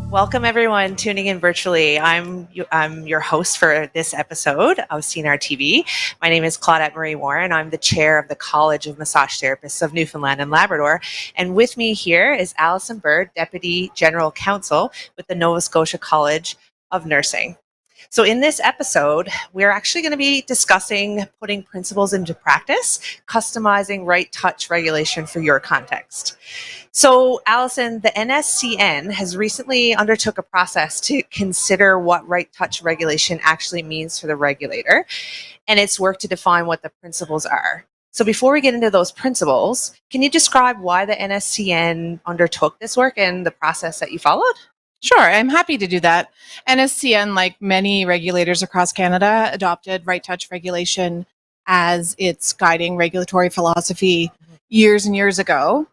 Welcome, everyone tuning in virtually. I'm your host for this episode of CNAR TV. My name is Claudette Marie Warren. I'm the chair of the College of Massage Therapists of Newfoundland and Labrador. And with me here is Alison Byrd, Deputy General Counsel with the Nova Scotia College of Nursing. So in this episode, we're actually going to be discussing putting principles into practice, customizing right touch regulation for your context. So, Alison, the NSCN has recently undertook a process to consider what right touch regulation actually means for the regulator, and it's work to define what the principles are. So before we get into those principles, can you describe why the NSCN undertook this work and the process that you followed? Sure, I'm happy to do that. NSCN, like many regulators across Canada, adopted right touch regulation as its guiding regulatory philosophy years and years ago.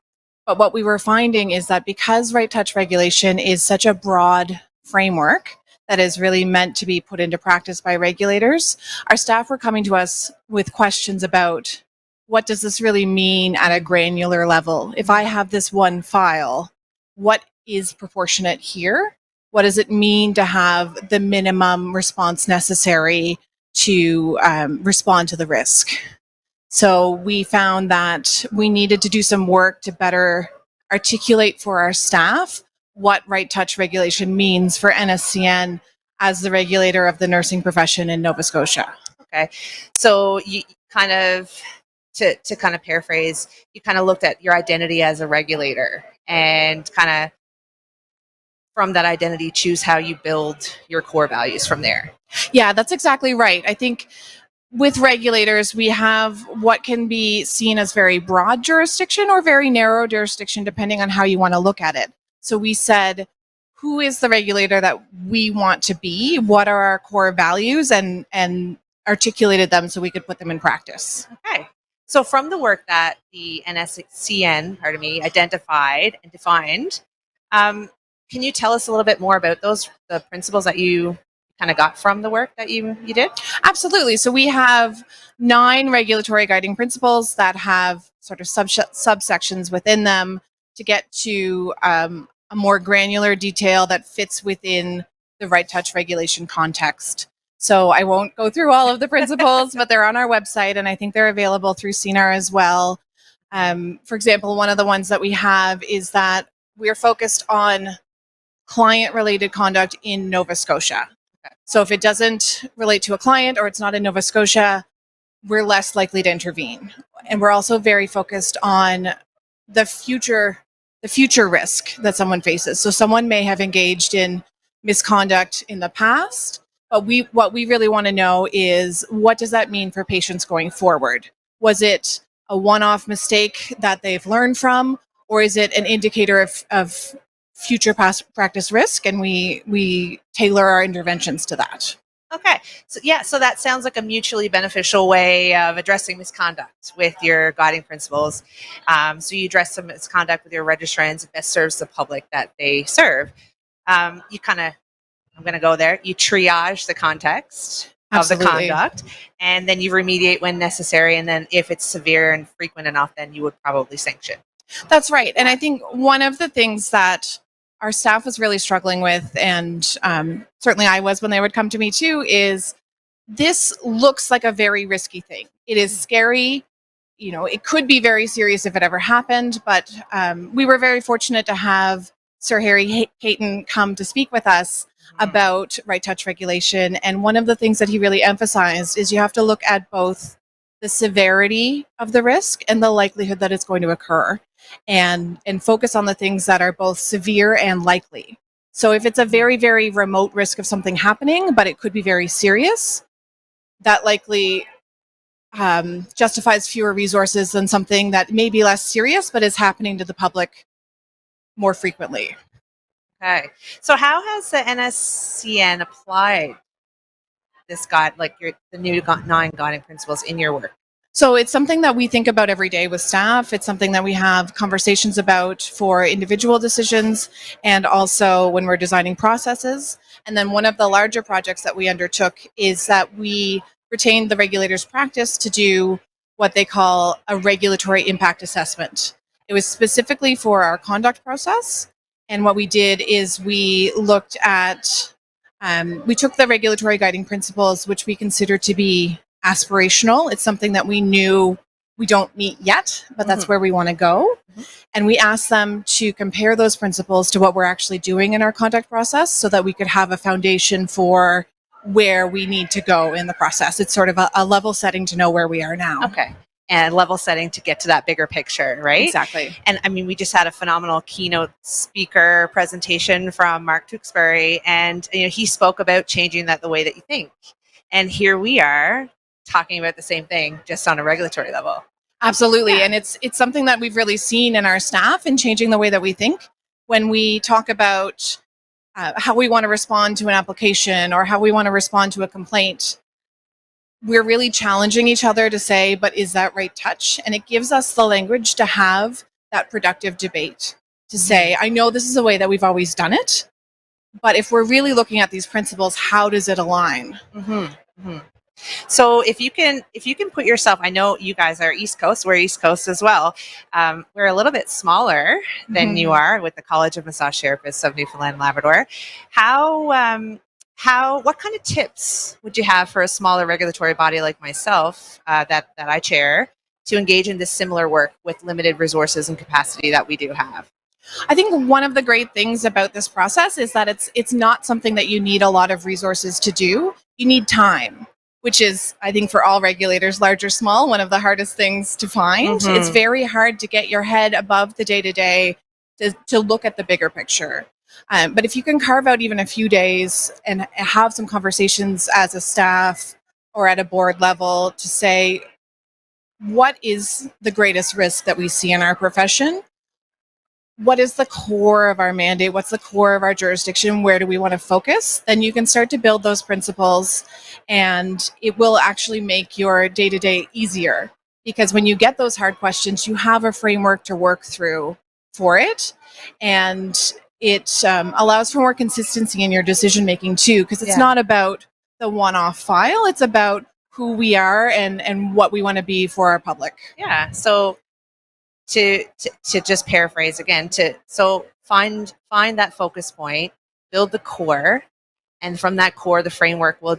But what we were finding is that because right touch regulation is such a broad framework that is really meant to be put into practice by regulators, our staff were coming to us with questions about what does this really mean at a granular level? If I have this one file, what is proportionate here? What does it mean to have the minimum response necessary to respond to the risk? So we found that we needed to do some work to better articulate for our staff what right touch regulation means for NSCN as the regulator of the nursing profession in Nova Scotia. Okay, so you kind of, to kind of paraphrase, you kind of looked at your identity as a regulator and kind of from that identity choose how you build your core values from there. Yeah, that's exactly right. I think with regulators, we have what can be seen as very broad jurisdiction or very narrow jurisdiction, depending on how you want to look at it. So we said, who is the regulator that we want to be? What are our core values? And articulated them so we could put them in practice. Okay. So from the work that the NSCN, identified and defined, can you tell us a little bit more about the principles that you kind of got from the work that you did? Absolutely. So we have 9 regulatory guiding principles that have sort of subsections within them to get to a more granular detail that fits within the right touch regulation context. So I won't go through all of the principles, but they're on our website, and I think they're available through CNAR as well. For example, one of the ones that we have is that we're focused on client-related conduct in Nova Scotia. So if it doesn't relate to a client or it's not in Nova Scotia, we're less likely to intervene. And we're also very focused on the future risk that someone faces. So someone may have engaged in misconduct in the past, but what we really want to know is, what does that mean for patients going forward? Was it a one-off mistake that they've learned from, or is it an indicator of future past practice risk, and we tailor our interventions to that? Okay, so that sounds like a mutually beneficial way of addressing misconduct with your guiding principles. So you address some misconduct with your registrants, it best serves the public that they serve. I'm going to go there. You triage the context Absolutely. of the conduct, and then you remediate when necessary. And then if it's severe and frequent enough, then you would probably sanction. That's right. And I think one of the things that our staff was really struggling with, and certainly I was when they would come to me too, is this looks like a very risky thing. It is scary. You know, it could be very serious if it ever happened, but we were very fortunate to have Sir Harry Hayton come to speak with us about right touch regulation. And one of the things that he really emphasized is you have to look at both the severity of the risk and the likelihood that it's going to occur, and focus on the things that are both severe and likely. So if it's a very, very remote risk of something happening, but it could be very serious, that likely justifies fewer resources than something that may be less serious, but is happening to the public more frequently. Okay. So how has the NSCN applied this the new 9 guiding principles in your work? So it's something that we think about every day with staff. It's something that we have conversations about for individual decisions and also when we're designing processes. And then one of the larger projects that we undertook is that we retained the regulators' practice to do what they call a regulatory impact assessment. It was specifically for our conduct process. And what we did is we looked at, we took the regulatory guiding principles, which we consider to be aspirational. It's something that we knew we don't meet yet, but that's where we want to go. And we asked them to compare those principles to what we're actually doing in our conduct process so that we could have a foundation for where we need to go in the process. It's sort of a level setting to know where we are now. Okay. And level setting to get to that bigger picture, right? Exactly. And I mean, we just had a phenomenal keynote speaker presentation from Mark Tewksbury, and he spoke about changing the way that you think. And here we are talking about the same thing, just on a regulatory level. Absolutely. Yeah. And it's something that we've really seen in our staff in changing the way that we think. When we talk about how we want to respond to an application or how we want to respond to a complaint, we're really challenging each other to say, but is that right touch? And it gives us the language to have that productive debate, to say, I know this is a way that we've always done it, but if we're really looking at these principles, how does it align? So if you can put yourself, I know you guys are East Coast, we're East Coast as well. We're a little bit smaller than you are with the College of Massage Therapists of Newfoundland and Labrador. What kind of tips would you have for a smaller regulatory body like myself that I chair to engage in this similar work with limited resources and capacity that we do have? I think one of the great things about this process is that it's not something that you need a lot of resources to do. You need time, which is, I think, for all regulators, large or small, one of the hardest things to find. It's very hard to get your head above the day-to-day to look at the bigger picture. But if you can carve out even a few days and have some conversations as a staff or at a board level to say, what is the greatest risk that we see in our profession? What is the core of our mandate? What's the core of our jurisdiction? Where do we want to focus? Then you can start to build those principles, and it will actually make your day-to-day easier. Because when you get those hard questions, you have a framework to work through for it. And it allows for more consistency in your decision-making too, because it's not about the one-off file. It's about who we are and what we want to be for our public. Yeah. So to just paraphrase again, so find that focus point, build the core, and from that core, the framework will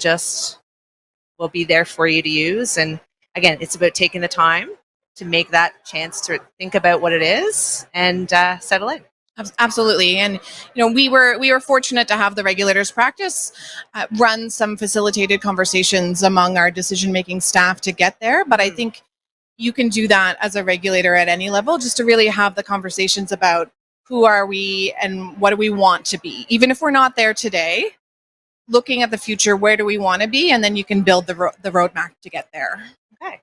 be there for you to use. And again, it's about taking the time to make that chance to think about what it is and settle in. Absolutely. And we were fortunate to have the regulators practice run some facilitated conversations among our decision-making staff to get there. But I think you can do that as a regulator at any level, just to really have the conversations about who are we and what do we want to be. Even if we're not there today, looking at the future, where do we want to be? And then you can build the roadmap to get there. Okay.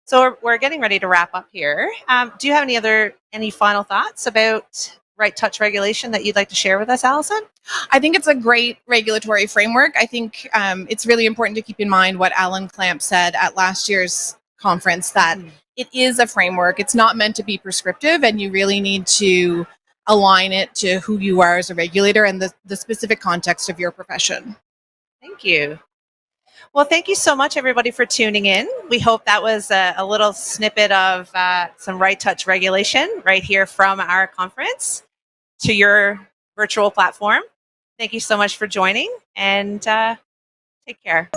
So we're getting ready to wrap up here. Do you have any final thoughts about right touch regulation that you'd like to share with us, Alison? I think it's a great regulatory framework. I think it's really important to keep in mind what Alan Clamp said at last year's conference, that it is a framework. It's not meant to be prescriptive, and you really need to align it to who you are as a regulator and the specific context of your profession. Thank you. Well, thank you so much, everybody, for tuning in. We hope that was a little snippet of some right touch regulation right here from our conference to your virtual platform. Thank you so much for joining, and take care.